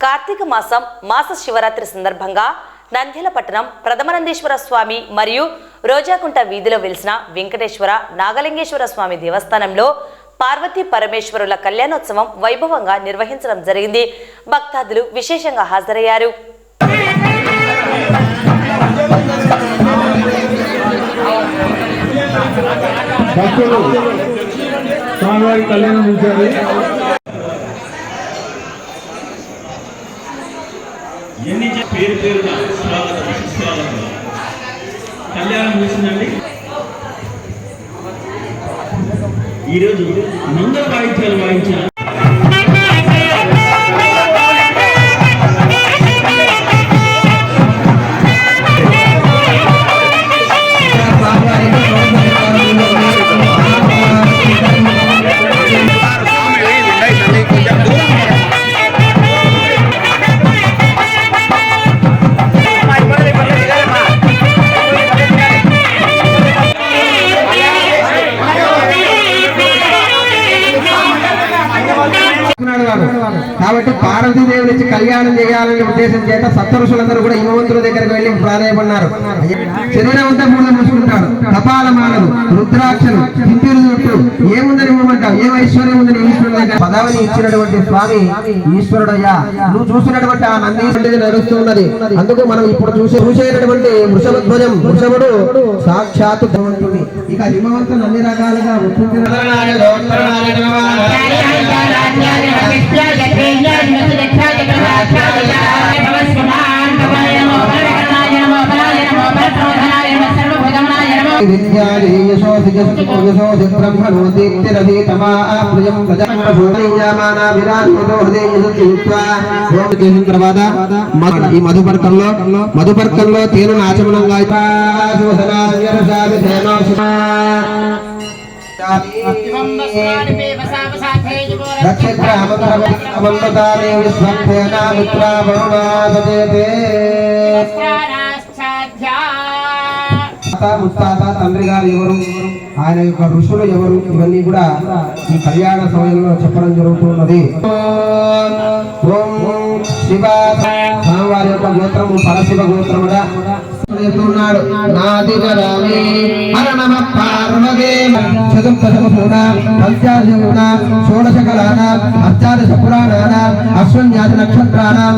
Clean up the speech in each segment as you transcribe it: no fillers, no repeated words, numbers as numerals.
కార్తీక మాసం మాస శివరాత్రి సందర్భంగా నంద్యాల పట్టణం ప్రథమనందీశ్వర స్వామి మరియు రోజాకుంట వీధిలో వెలిసిన వెంకటేశ్వర నాగలింగేశ్వర స్వామి దేవస్థానంలో పార్వతీ పరమేశ్వరుల కళ్యాణోత్సవం వైభవంగా నిర్వహించడం జరిగింది. భక్తాదులు విశేషంగా హాజరయ్యారు. పేరు పేరున కళ్యాణం చేసిందండి. ఈరోజు మంగళ వాయిద్యాలు వాయించారు. కాబట్టి పార్వతీదేవి నుంచి కళ్యాణం చేయాలనే ఉద్దేశం చేత సప్తఋషులందరూ కూడా హిమవంతుల దగ్గరికి వెళ్లి ప్రాధాన్యపడినారు. శరీరం అంతా మూడు మూసుకుంటారు. కపాలమాలలు, రుద్రాక్షలు, కిందిరు చుట్టూ ఏముందని ఇవ్వమంటావు, ఏం ఐశ్వర్యం ఉందని ఈశ్వరుడు పదవిని ఇచ్చినటువంటి స్వామి ఈశ్వరుడయ్యా. నువ్వు చూసినటువంటి ఆ నందీశ్వరుడిది నడుస్తున్నది. అందుకు మనం ఇప్పుడు చూసేటటువంటి వృషభధ్వజం, వృషభుడు సాక్షాత్ భగవంతుడి. ఇక హిమవంతుని అన్ని రకాలుగా ఈ మధుపర్కంలో తేను ఆచమనంగా ముత్తాత తండ్రి గారు ఎవరు, ఆయన యొక్క ఋషులు ఎవరు, ఇవన్నీ కూడా ఈ కళ్యాణ సమయంలో చెప్పడం జరుగుతున్నది. స్వామివారి యొక్క గోత్రము పరశివ గోత్రముగా చెప్తున్నాడు. అష్టాదశ పురాణానాం అశ్వన్యాది నక్షత్రానాం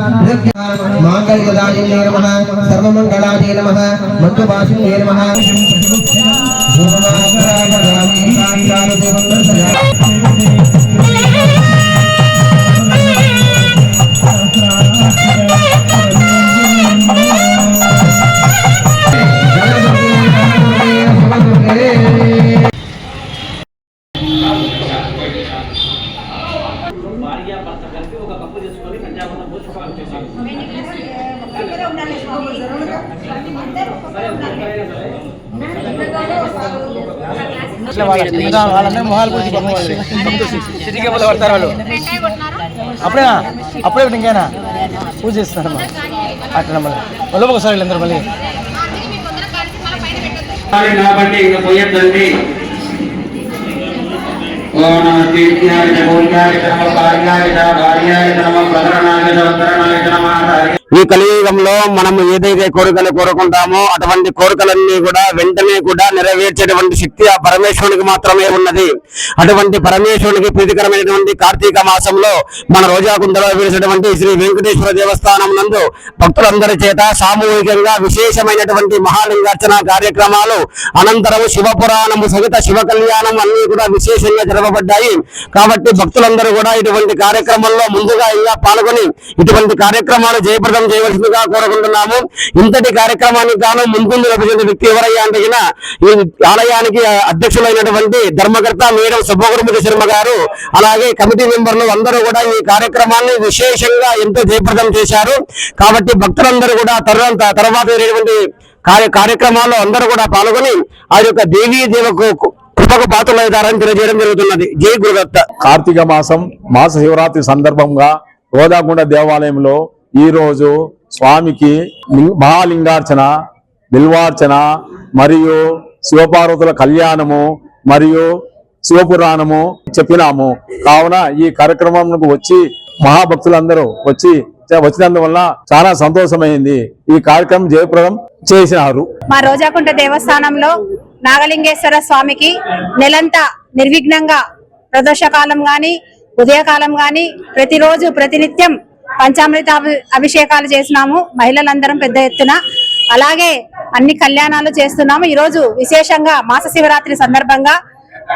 మాంగళ్యదాయినే నమః సర్వమంగళాయ నమః మంత్రభాషిణ్యే నమః. వాళ్ళందరూ మొహాలు గురించి సిటీకి పడతారు వాళ్ళు. అప్పుడే ఇంకేనా పూజ చేస్తున్నారమ్మా. అట్లా మళ్ళీ ఒకసారి వీళ్ళందరూ మళ్ళీ కాబట్టి ఇంకా పోయొద్దండి. ఈ కలియుగంలో మనం ఏదైతే కోరికలు కోరుకుంటామో అటువంటి కోరికలన్నీ కూడా వెంటనే కూడా నెరవేర్చేటువంటి శక్తి ఆ పరమేశ్వరునికి మాత్రమే ఉన్నది. అటువంటి పరమేశ్వరునికి ప్రీతికరమైనటువంటి కార్తీక మాసంలో మన రోజాకుంటలో వెలిసినటువంటి శ్రీ వెంకటేశ్వర దేవస్థానం నందు భక్తులందరి చేత సామూహికంగా విశేషమైనటువంటి మహాలింగార్చన కార్యక్రమాలు, అనంతరం శివపురాణము సహిత శివ కళ్యాణం అన్ని కూడా విశేషంగా జరపబడ్డాయి. కాబట్టి భక్తులందరూ కూడా ఇటువంటి కార్యక్రమంలో ముందుగా ఇలా పాల్గొని ఇటువంటి కార్యక్రమాలు జయప్రదం చేయవలసిందిగా కోరుకుంటున్నాము. ఇంతటి కార్యక్రమానికి గాను ముందుండి లభించిన వ్యక్తి ఎవరయ్యా అంటే ఈ ఆలయానికి అధ్యక్షులైనటువంటి ధర్మకర్త మేడం సుబ్బగురుమూర్తి శర్మ గారు, అలాగే కమిటీ మెంబర్లు అందరూ కూడా ఈ కార్యక్రమాన్ని విశేషంగా ఎంతో జయప్రదం చేశారు. కాబట్టి భక్తులందరూ కూడా తర్వాత కార్యక్రమాల్లో అందరూ కూడా పాల్గొని ఆ యొక్క దేవీ దేవకు కృపకు పాత్రలవుతారని తెలియజేయడం జరుగుతున్నది. జై గురుదత్త. కార్తీక మాసం మాస శివరాత్రి సందర్భంగా రోదాగుండ దేవాలయంలో ఈ రోజు స్వామికి మహాలింగార్చన, బిల్వార్చన మరియు శివపార్వతుల కళ్యాణము మరియు శివపురాణము చెప్పినాము. కావున ఈ కార్యక్రమంకు వచ్చి మహాభక్తులందరూ వచ్చి వచ్చినందువల్ల చాలా సంతోషమైంది. ఈ కార్యక్రమం జయప్రదం చేసినారు. మా రోజాకుంట దేవస్థానంలో నాగలింగేశ్వర స్వామికి నెలంతా నిర్విఘ్నంగా ప్రదోషకాలం గాని ఉదయకాలం గాని ప్రతిరోజు ప్రతినిత్యం పంచామృత అభిషేకాలు చేసినాము మహిళలందరం పెద్ద ఎత్తున. అలాగే అన్ని కళ్యాణాలు చేస్తున్నాము. ఈ రోజు విశేషంగా మాస శివరాత్రి సందర్భంగా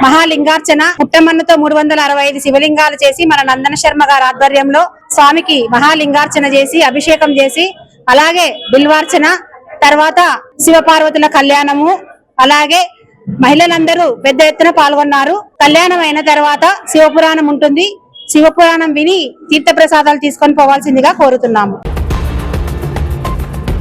మహాలింగార్చన పుట్టమన్నుతో 365 శివలింగాలు చేసి మన నందన శర్మ గారి ఆధ్వర్యంలో స్వామికి మహాలింగార్చన చేసి అభిషేకం చేసి, అలాగే బిల్వార్చన, తర్వాత శివపార్వతుల కళ్యాణము, అలాగే మహిళలందరూ పెద్ద ఎత్తున పాల్గొన్నారు. కళ్యాణం అయిన తర్వాత శివపురాణం ఉంటుంది. శివపురాణం విని తీర్థ ప్రసాదాలు తీసుకొని పోవాల్సిందిగా కోరుతున్నాము.